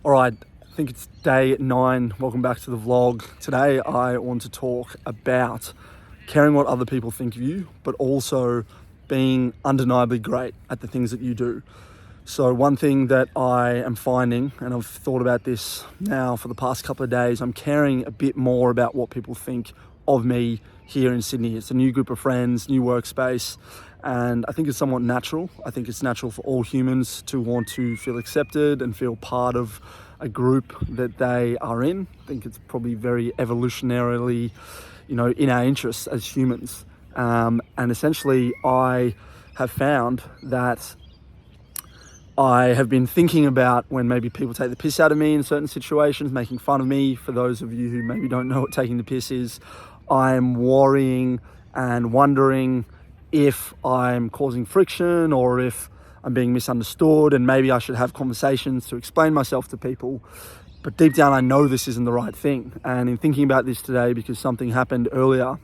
All right, I think it's day 9. Welcome back to the vlog. Today I want to talk about caring what other people think of you, but also being undeniably great at the things that you do. So one thing that I am finding, and I've thought about this now for the past couple of days, I'm caring a bit more about what people think of me here in Sydney. It's a new group of friends, new workspace, and I think it's somewhat natural. I think it's natural for all humans to want to feel accepted and feel part of a group that they are in. I think it's probably very evolutionarily, in our interests as humans. And essentially, I have found that I have been thinking about when maybe people take the piss out of me in certain situations, making fun of me. For those of you who maybe don't know what taking the piss is, I'm worrying and wondering if I'm causing friction or if I'm being misunderstood, and maybe I should have conversations to explain myself to people. But deep down, I know this isn't the right thing. And in thinking about this today, because something happened earlier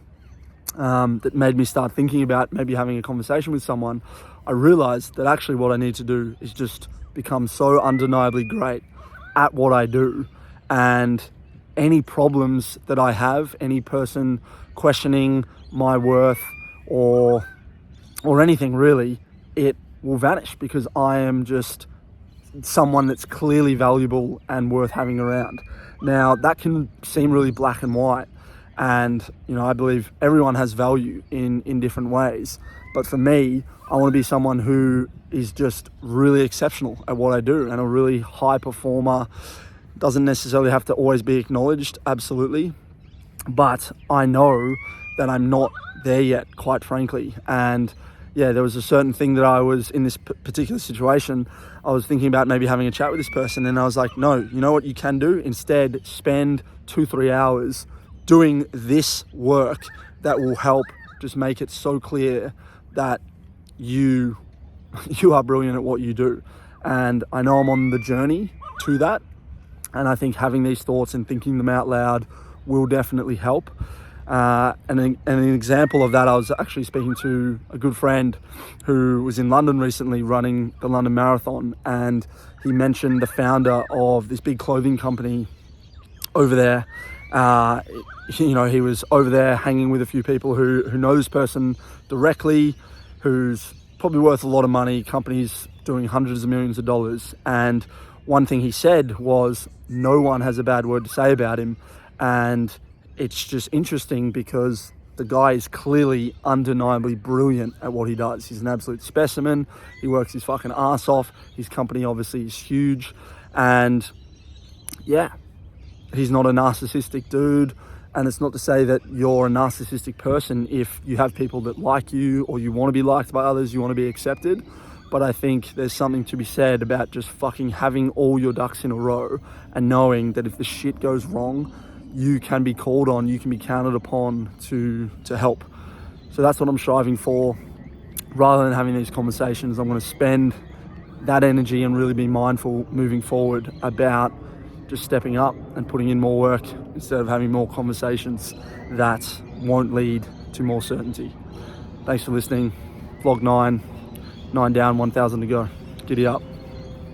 that made me start thinking about maybe having a conversation with someone, I realized that actually what I need to do is just become so undeniably great at what I do. And any problems that I have, any person questioning my worth or anything really, it will vanish because I am just someone that's clearly valuable and worth having around. Now, that can seem really black and white. And, I believe everyone has value in different ways. But for me, I want to be someone who is just really exceptional at what I do and a really high performer. Doesn't necessarily have to always be acknowledged, absolutely. But I know that I'm not there yet, quite frankly. And yeah, there was a certain thing that I was in this particular situation. I was thinking about maybe having a chat with this person, and I was like, no, you know what you can do? Instead, spend 2-3 hours doing this work that will help just make it so clear that you are brilliant at what you do. And I know I'm on the journey to that. And I think having these thoughts and thinking them out loud will definitely help. And an example of that, I was actually speaking to a good friend who was in London recently running the London Marathon, and he mentioned the founder of this big clothing company over there. He was over there hanging with a few people who know this person directly, who's probably worth a lot of money, companies doing hundreds of millions of dollars. And one thing he said was, no one has a bad word to say about him. And it's just interesting because the guy is clearly undeniably brilliant at what he does. He's an absolute specimen. He works his fucking ass off. His company obviously is huge. And yeah, he's not a narcissistic dude. And it's not to say that you're a narcissistic person if you have people that like you, or you want to be liked by others, you want to be accepted. But I think there's something to be said about just fucking having all your ducks in a row and knowing that if the shit goes wrong, you can be called on, you can be counted upon to help. So that's what I'm striving for. Rather than having these conversations, I'm going to spend that energy and really be mindful moving forward about just stepping up and putting in more work instead of having more conversations that won't lead to more certainty. Thanks for listening. Vlog 9 down, 1,000 to go. Giddy up.